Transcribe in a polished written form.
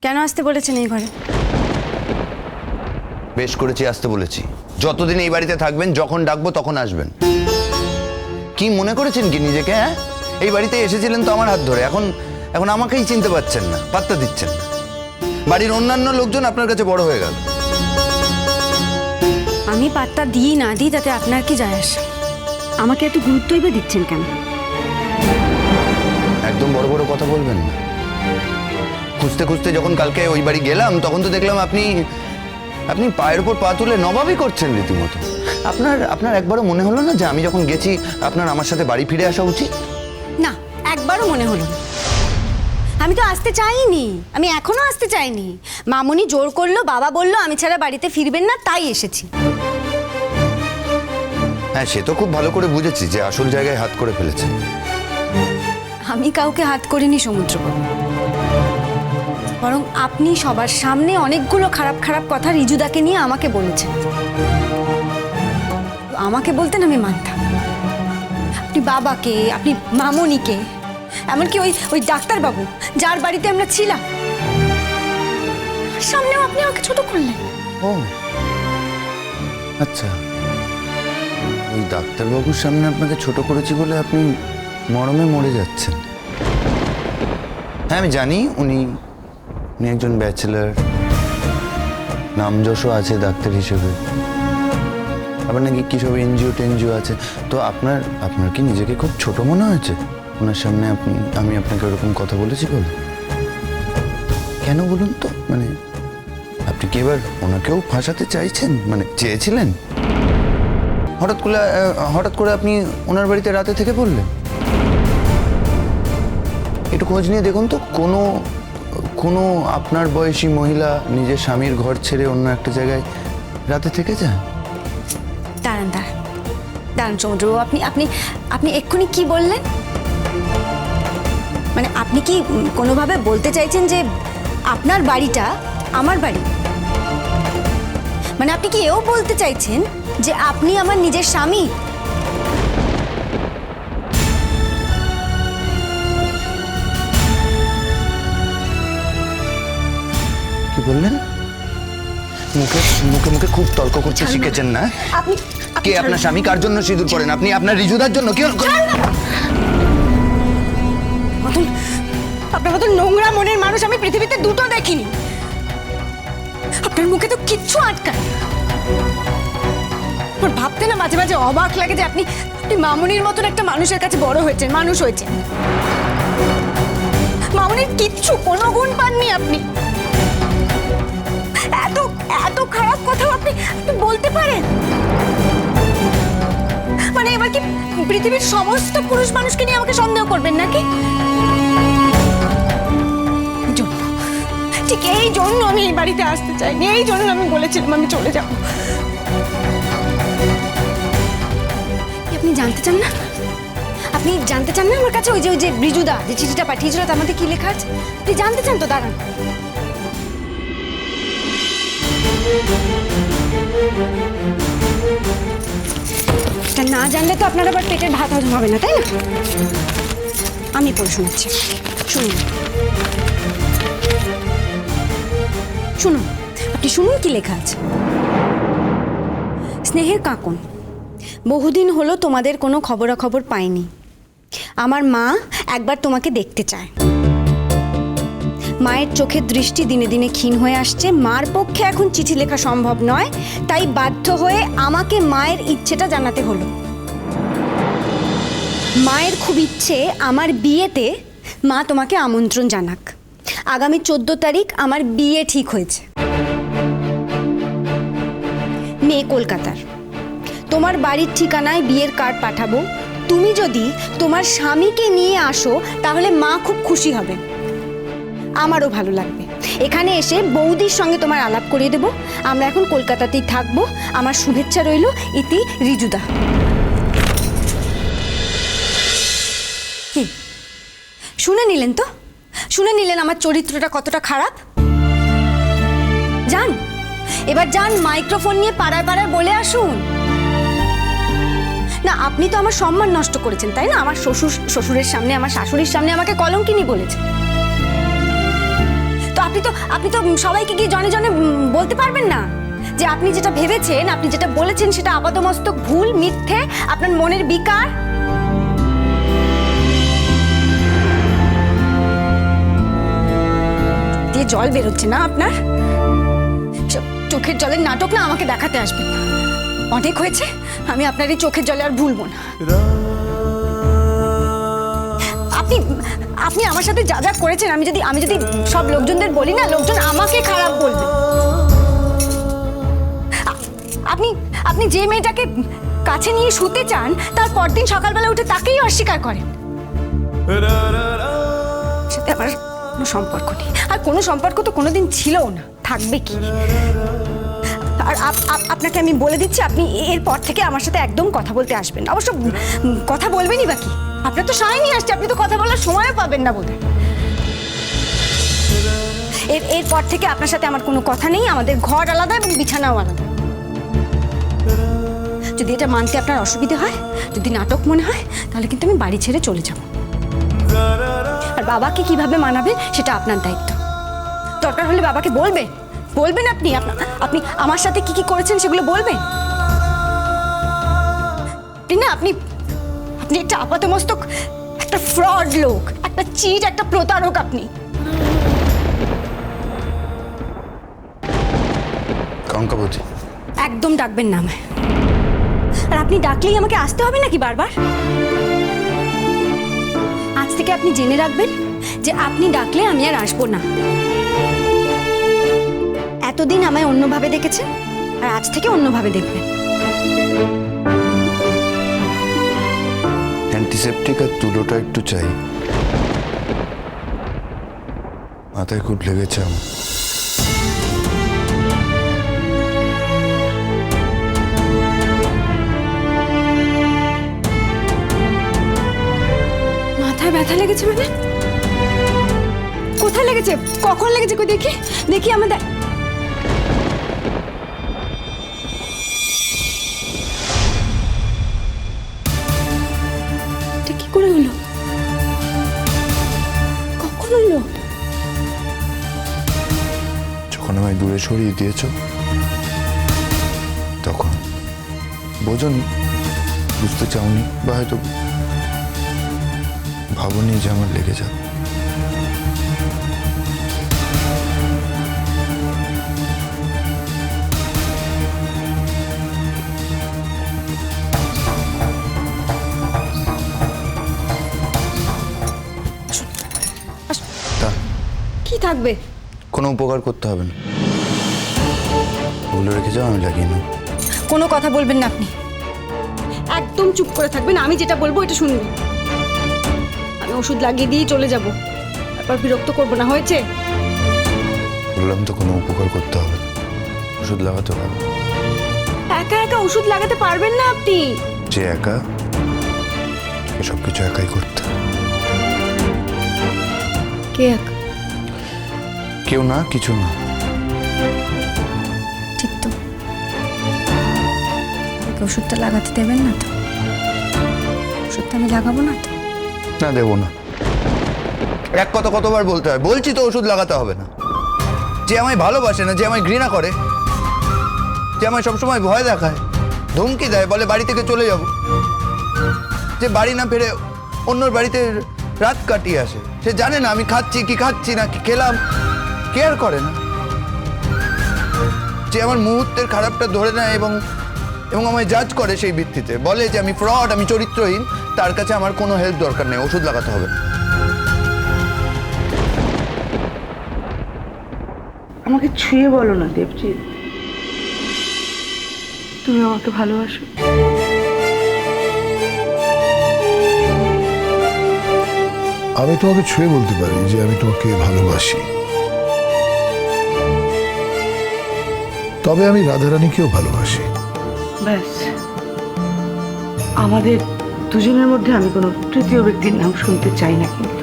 কেন আসতে বলেছেন এই ঘরে? বেশ করেছি আসতে বলেছি। যতদিন এই বাড়িতে থাকবেন, যখন ডাকবো তখন আসবেন। কি মনে করেছেন কি নিজেকে? হ্যাঁ, এই বাড়িতে এসেছিলেন তো আমার হাত ধরে, এখন এখন আমাকেই চিনতে পারছেন না, পাত্তা দিচ্ছেন না। বাড়ির অন্যান্য লোকজন আপনার কাছে বড় হয়ে গেল। আমি পাত্তা দিই না দিই তাতে আপনার কি যায় আসে? আমাকে এত গুরুত্বই বা দিচ্ছেন কেন? একদম বড় বড় কথা বলবেন না। খুঁজতে খুঁজতে যখন কালকে ওই বাড়ি গেলাম, তখন তো দেখলাম আপনি আপনি পায়ের উপর পা তুলে নবাবই করছেন রীতিমতো। আপনার আপনার একবারও মনে হলো না যে আমি যখন গেছি আপনার আমার সাথে বাড়ি ফিরে আসা উচিত? না, একবারও মনে হলো না। আমি তো আসতে চাইনি, আমি এখনো আসতে চাইনি। মামুনি জোর করলো, বাবা বললো আমি ছাড়া বাড়িতে ফিরবেন না, তাই এসেছি। হ্যাঁ, সে তো খুব ভালো করে বুঝেছি যে আসল জায়গায় হাত করে ফেলেছেন। আমি কাউকে হাত করিনি সমুদ্রবাবু, বরং আপনি সবার সামনে অনেকগুলো খারাপ খারাপ কথা রিজুদাকে নিয়ে আমাকে বলেছেন। আমাকে বলতেন আমি মানতাম। আপনি বাবাকে, আপনি মামনিকে, এমনকি ওই ওই ডাক্তারবাবু যার বাড়িতে আমরা ছিলাম, সামনেও আপনি আমাকে ছোট করলেন। ও আচ্ছা, ওই ডাক্তারবাবুর সামনে আপনাকে ছোট করেছি বলে আপনি মরমে মরে যাচ্ছেন। হ্যাঁ, আমি জানি উনি একজন ব্যাচেলার, নামযশও আছে ডাক্তার হিসেবে, আবার নাকি কি সব এনজিও টেনজিও আছে। তো আপনার কি নিজেকে খুব ছোট মনে হয়েছে ওনার সামনে? আমি আপনাকে ওরকম কথা বলেছি বলে? কেন বলুন তো? মানে আপনি কি এবার ওনাকেও ফাঁসাতে চাইছেন? মানে চেয়েছিলেন? হঠাৎ করে আপনি ওনার বাড়িতে রাতে থেকে পড়লেন। একটু খোঁজ নিয়ে দেখুন তো, কোনো আপনার বয়সী মহিলা নিজের স্বামীর ঘর ছেড়ে অন্য একটা জায়গায় রাতে থেকে যায়? দাঁড়ান দাঁড়ান দাঁড়ান সমুদ্রবাবু, আপনি আপনি আপনি এক্ষুনি কি বললেন? মানে আপনি কি কোনোভাবে বলতে চাইছেন যে আপনার বাড়িটা আমার বাড়ি? মানে আপনি কি এও বলতে চাইছেন যে আপনি আমার নিজের স্বামী? কি বললেন? মুখে মুখে মুখে খুব তর্ক করতে শিখেছেন না? আপনি কে আপনার স্বামী? কার জন্য সিঁদুর পরেন আপনি? আপনার রিজুদার জন্য? কি আপনার মতো নোংরা মনের মানুষ আমি পৃথিবীতে দুটো দেখিনি। আপনার মুখে তো কিচ্ছু আটকায়। আমার ভাবতে না মাঝে মাঝে অবাক লাগে যে আপনি মামুনির মতন একটা মানুষের কাছে বড় হয়েছেন, মানুষ হয়েছেন। মামুনির কিচ্ছু কোনো গুণ পাননি আপনি। এত এত খারাপ কথাও আপনি বলতে পারেন? মানে এবার কি পৃথিবীর সমস্ত পুরুষ মানুষকে নিয়ে আমাকে সন্দেহ করবেন নাকি? ঠিক এই জন্য আমি এই বাড়িতে আসতে চাইনি, এই জন্য আমি বলেছিলাম আমি চলে যাব। আপনি জানতে চান না? আপনি জানতে চান না আমার কাছে ওই যে রিজুদা যে চিঠিটা পাঠিয়েছিল তার মধ্যে কি লেখা আছে? আপনি জানতে চান তো? দাঁড়ান। না জানলে তো আপনার আবার পেটের ভাত হজম হবে না, তাই না? আমি পড়ে শোনাচ্ছি, শুনুন শুনুন, আপনি শুনুন কি লেখা আছে। স্নেহের কাকন, বহুদিন হলো তোমাদের কোনো খবরাখবর পাইনি। আমার মা একবার তোমাকে দেখতে চায়। মায়ের চোখের দৃষ্টি দিনে দিনে ক্ষীণ হয়ে আসছে। মার পক্ষে এখন চিঠি লেখা সম্ভব নয়, তাই বাধ্য হয়ে আমাকে মায়ের ইচ্ছেটা জানাতে হলো। মায়ের খুব ইচ্ছে আমার বিয়েতে মা তোমাকে আমন্ত্রণ জানাক। আগামী 14 তারিখ আমার বিয়ে ঠিক হয়েছে। মেয়ে কলকাতার। তোমার বাড়ির ঠিকানায় বিয়ের কার্ড পাঠাবো। তুমি যদি তোমার স্বামীকে নিয়ে আসো তাহলে মা খুব খুশি হবে, আমারও ভালো লাগবে। এখানে এসে বৌদির সঙ্গে তোমার আলাপ করিয়ে দেবো। আমরা এখন কলকাতাতেই থাকবো। আমার শুভেচ্ছা রইল, ইতি রিজুদা। কি শুনে নিলেন তো? শুনে নিলেন আমার চরিত্রটা কতটা খারাপ? যান এবার, যান মাইক্রোফোন নিয়ে পাড়ায় পাড়ায় বলে আসুন। না, আপনি তো আমার সম্মান নষ্ট করেছেন, তাই না? আমার শ্বশুরের সামনে, আমার শাশুড়ির সামনে আমাকে কলঙ্কিনী বলেছেন। তো আপনি তো সবাইকে গিয়ে জনে জনে বলতে পারবেন না যে আপনি যেটা ভেবেছেন, আপনি যেটা বলেছেন সেটা আপাতমস্তক ভুল, মিথ্যে, আপনার মনের বিকার। দিয়ে জল বেরোচ্ছে না আপনার? চোখের জলের নাটক না আমাকে দেখাতে আসবেন না। অনেক হয়েছে, আমি আপনার এই চোখের জলে আর ভুলবো না। আপনি আমার সাথে যা যা করেছেন, আমি যদি সব লোকজনদের বলি না, লোকজন আমাকে খারাপ বলবে। আপনি যে মেয়েটাকে কাছে নিয়ে শুতে চান, তার পরদিন সকালবেলা উঠে তাকেই অস্বীকার করেন। সাথে আমার কোনো সম্পর্ক নেই, আর কোনো সম্পর্ক তো কোনোদিন ছিলও না, থাকবে কি? আর আপনাকে আমি বলে দিচ্ছি, আপনি এরপর থেকে আমার সাথে একদম কথা বলতে আসবেন না। অবশ্য কথা বলবেনই বা কি? আপনার তো সময় নিয়ে আসছে, আপনি তো কথা বলার সময়ও পাবেন না বোধহয়। এরপর থেকে আপনার সাথে আমার কোনো কথা নেই। আমাদের ঘর আলাদা এবং বিছানাও আলাদা। যদি এটা মানতে আপনার অসুবিধে হয়, যদি নাটক মনে হয়, তাহলে কিন্তু আমি বাড়ি ছেড়ে চলে যাব। আর বাবাকে কিভাবে মানাবেন সেটা আপনার দায়িত্ব। দরকার হলে বাবাকে বলবেন আপনি আমার সাথে কি কি করেছেন সেগুলো বলবেন। আপনি একটা আপাতমস্তক একটা ফ্রড লোক, একটা চিট, একটা প্রতারক আপনি। কঙ্কাবতী একদম ডাকবেন না আমায়। আর আপনি ডাকলেই আমাকে আসতে হবে নাকি বারবার? আজ থেকে আপনি জেনে রাখবেন যে আপনি ডাকলে আমি আর আসবো না। এতদিন আমায় অন্যভাবে দেখেছেন, আর আজ থেকে অন্যভাবে দেখবেন। অ্যান্টিসেপটিক আর তুলোটা একটু চাই, মাথায় খুব লেগেছে আমার। মাথায় ব্যথা লেগেছে মানে? কোথায় লেগেছে? কখন লেগেছে? কই দেখি আমাদের। এটা কি করে হলো? কখন হলো? যখন আমায় দূরে সরিয়ে দিয়েছ তখন। বোঝনি, বুঝতে চাওনি, বা হয়তো ভাবনি যে আমার লেগে যাবে। তা কি থাকবে? কোনো উপকার করতে হবে না, ওগুলো রেখে যাও, আমি লাগিয়ে নেব। কোনো কথা বলবেন না আপনি, একদম চুপ করে থাকবেন। আমি যেটা বলবো এটা শুনবেন। আমি ওষুধ লাগিয়ে দিয়ে চলে যাব, তারপর বিরক্ত করবো না, হয়েছে? বললাম তো কোনো উপকার করতে হবে না, ওষুধ লাগাতে হবে। একা একা ওষুধ লাগাতে পারবেন না আপনি। যে একা, সব কিছু একাই করতে হবে। কে একা? কেউ না, কিছু না। ঠিক তো, আমাকে ওষুধটা লাগাতে দেবেন না তো? ওষুধটা আমি লাগাবো না তো? না, দেবো না। এক কথা কতবার বলতে হয়? বলছি তো ওষুধ লাগাতে হবে না। যে আমায় ভালোবাসে না, যে আমায় ঘৃণা করে, যে আমায় সবসময় ভয় দেখায়, ধমকি দেয়, বলে বাড়ি থেকে চলে যাব, যে বাড়ি না ফিরে অন্যর বাড়িতে রাত কাটিয়ে আসে, সে জানে না আমি খাচ্ছি কি খাচ্ছি না, কি খেলাম, কেয়ার করে না, যে আমার মুহূর্তের খারাপটা ধরে নেয় এবং আমায় জাজ করে সেই ভিত্তিতে, বলে যে আমি ফ্রড, আমি চরিত্রহীন, তার কাছে আমার কোনো হেল্প দরকার নেই, ওষুধ লাগাতে হবে না। আমাকে ছুঁয়ে বলো না দেবজিৎ, তুমি আমাকে ভালোবাসো? আমি তোমাকে ছুঁয়ে বলতে পারি যে আমি তোমাকে ভালোবাসি, তবে আমি রাধারানীকেও ভালোবাসি। ব্যাস, আমাদের দুজনের মধ্যে আমি কোনো তৃতীয় ব্যক্তির নাম শুনতে চাই না। কিন্তু